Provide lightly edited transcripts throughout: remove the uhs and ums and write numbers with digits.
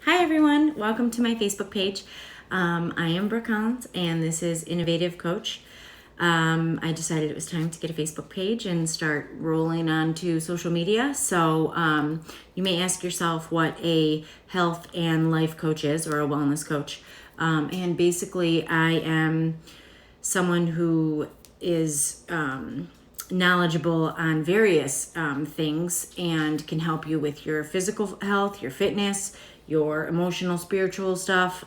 Hi everyone, welcome to my Facebook page. I am Brooke Collins and this is Innovative Coach. I decided it was time to get a Facebook page and start rolling onto social media. So you may ask yourself what a health and life coach is, or a wellness coach. And basically I am someone who is knowledgeable on various things and can help you with your physical health, your fitness, your emotional, spiritual stuff,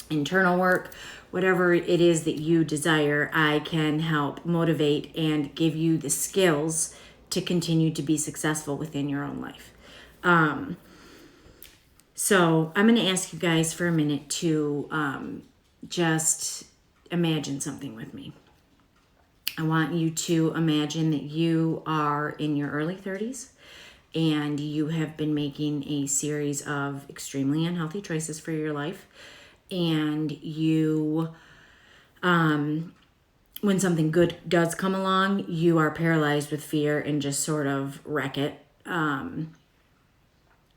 internal work, whatever it is that you desire. I can help motivate and give you the skills to continue to be successful within your own life. So I'm going to ask you guys for a minute to just imagine something with me. I want you to imagine that you are in your early 30s and you have been making a series of extremely unhealthy choices for your life. And you, when something good does come along, you are paralyzed with fear and just sort of wreck it.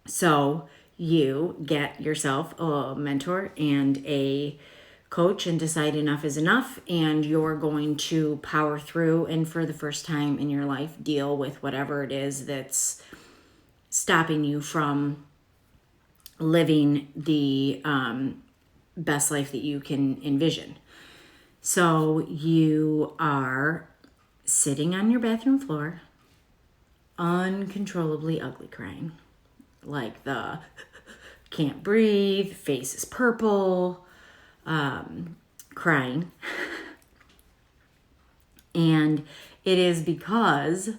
So you get yourself a mentor and a coach and decide enough is enough, and you're going to power through and for the first time in your life deal with whatever it is that's stopping you from living the best life that you can envision. So you are sitting on your bathroom floor, uncontrollably ugly crying, like the can't breathe, face is purple, crying. And it is because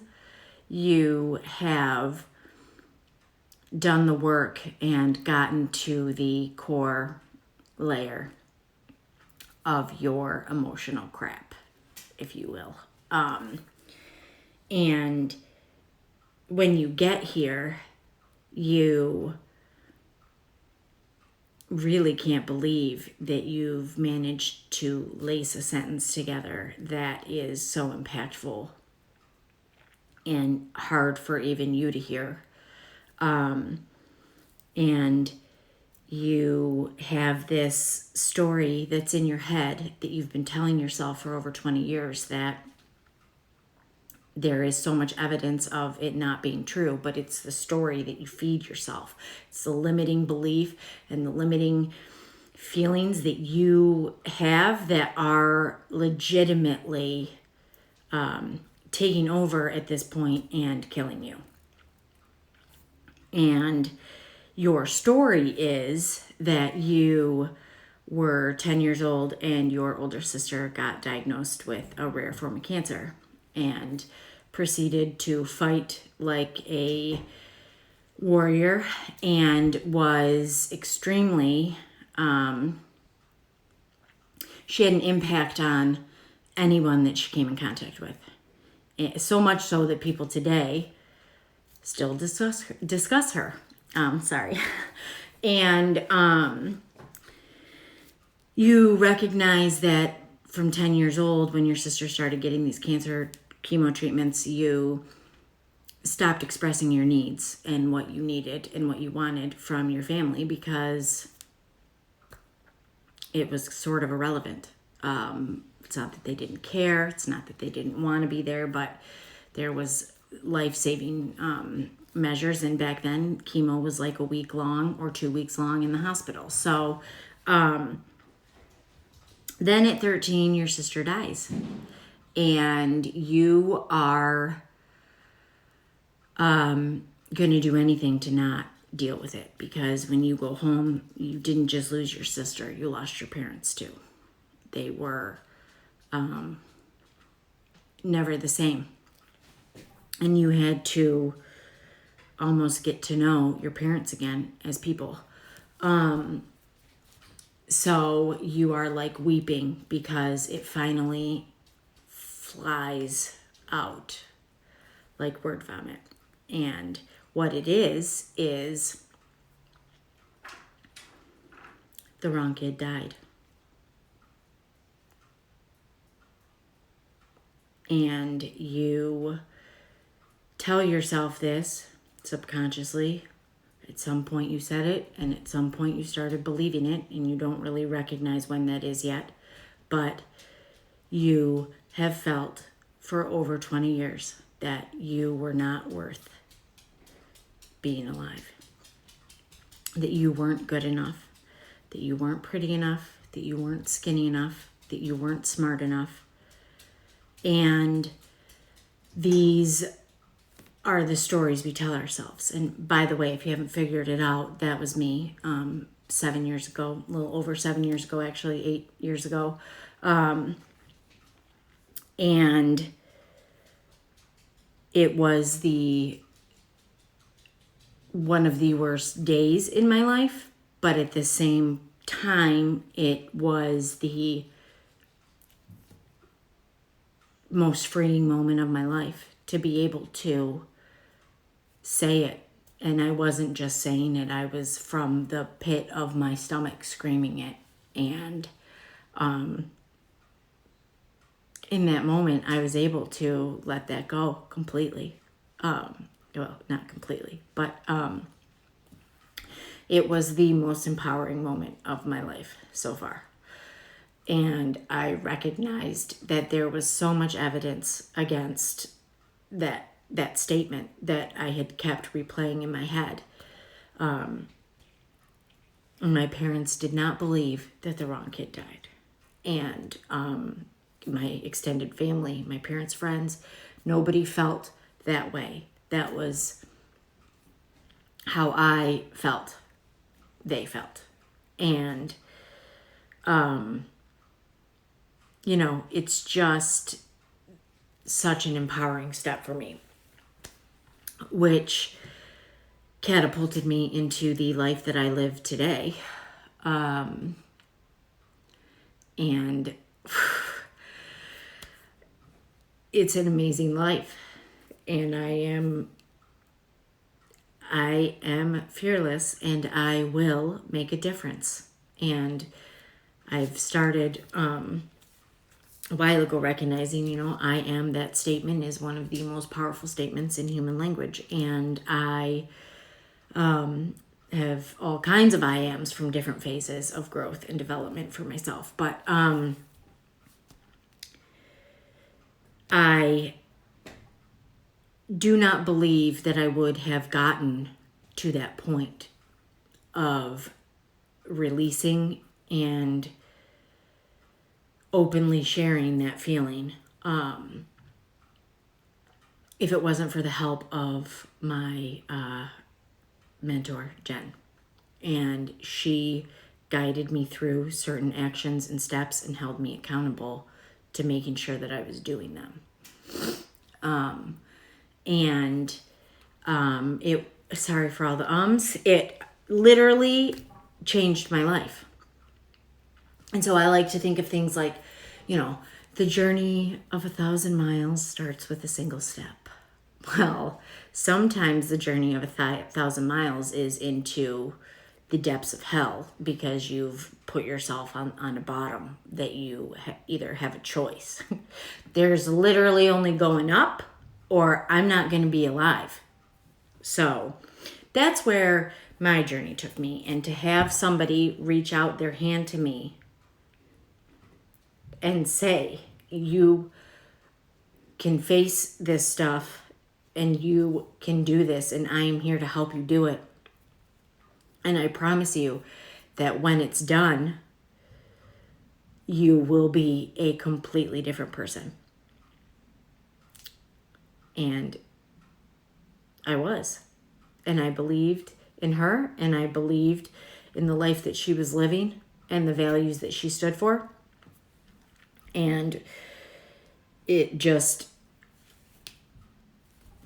you have done the work and gotten to the core layer of your emotional crap, if you will. And when you get here, you really can't believe that you've managed to lace a sentence together that is so impactful and hard for even you to hear. And you have this story that's in your head that you've been telling yourself for over 20 years that there is so much evidence of it not being true, but it's the story that you feed yourself. It's the limiting belief and the limiting feelings that you have that are legitimately taking over at this point and killing you. And your story is that you were 10 years old and your older sister got diagnosed with a rare form of cancer and proceeded to fight like a warrior and was extremely, she had an impact on anyone that she came in contact with. So much so that people today still discuss her. Sorry. And you recognize that from 10 years old, when your sister started getting these cancer chemo treatments, you stopped expressing your needs and what you needed and what you wanted from your family because it was sort of irrelevant. It's not that they didn't care. It's not that they didn't want to be there, but there was life-saving measures. And back then, chemo was like a week long or 2 weeks long in the hospital. So then at 13, your sister dies. And you are going to do anything to not deal with it. Because when you go home, you didn't just lose your sister. You lost your parents too. They were never the same. And you had to almost get to know your parents again as people. So you are like weeping because it finally flies out like word vomit. And what it is the wrong kid died. And you tell yourself this subconsciously At some point you said it, and at some point you started believing it, and you don't really recognize when that is yet. But you have felt for over 20 years that you were not worth being alive, that you weren't good enough, that you weren't pretty enough, that you weren't skinny enough, that you weren't smart enough. And these are the stories we tell ourselves. And by the way, if you haven't figured it out, that was me 7 years ago, a little over 7 years ago, actually 8 years ago. And it was one of the worst days in my life, but at the same time, it was the most freeing moment of my life to be able to say it. And I wasn't just saying it, I was from the pit of my stomach screaming it. And in that moment, I was able to let that go completely. Well, not completely, but it was the most empowering moment of my life so far. And I recognized that there was so much evidence against that statement that I had kept replaying in my head. And my parents did not believe that the wrong kid died. And my extended family, my parents' friends, nobody felt that way. That was how I felt. They felt. And, it's just such an empowering step for me, which catapulted me into the life that I live today. And it's an amazing life. And I am fearless, and I will make a difference. And I've started a while ago recognizing, I am, that statement is one of the most powerful statements in human language. And I have all kinds of I ams from different phases of growth and development for myself. But I do not believe that I would have gotten to that point of releasing and openly sharing that feeling if it wasn't for the help of my mentor, Jen. And she guided me through certain actions and steps and held me accountable to making sure that I was doing them. Sorry for all the ums, it literally changed my life. And so I like to think of things like, the journey of 1,000 miles starts with a single step. Well, sometimes the journey of 1,000 miles is into the depths of hell because you've put yourself on a bottom that you either have a choice. There's literally only going up, or I'm not going to be alive. So that's where my journey took me. And to have somebody reach out their hand to me and say, you can face this stuff and you can do this, and I am here to help you do it. And I promise you that when it's done, you will be a completely different person. And I was. And I believed in her, and I believed in the life that she was living and the values that she stood for. And it just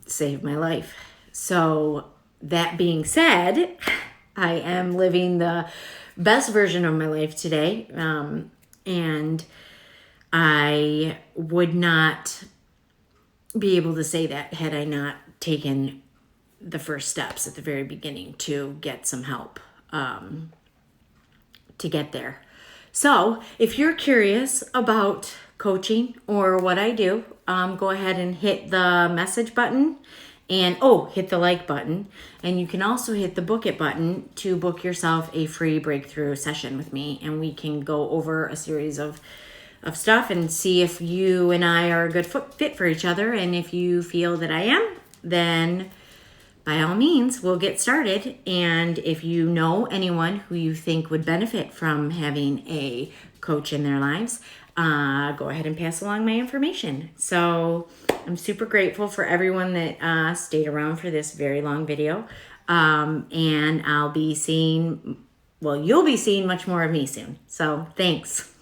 saved my life. So that being said, I am living the best version of my life today. And I would not be able to say that had I not taken the first steps at the very beginning to get some help to get there. So if you're curious about coaching or what I do, go ahead and hit the message button And oh, hit the like button. And you can also hit the book it button to book yourself a free breakthrough session with me. And we can go over a series of stuff and see if you and I are a good fit for each other. And if you feel that I am, then by all means, we'll get started. And if you know anyone who you think would benefit from having a coach in their lives, go ahead and pass along my information. So I'm super grateful for everyone that stayed around for this very long video. And you'll be seeing much more of me soon. So thanks.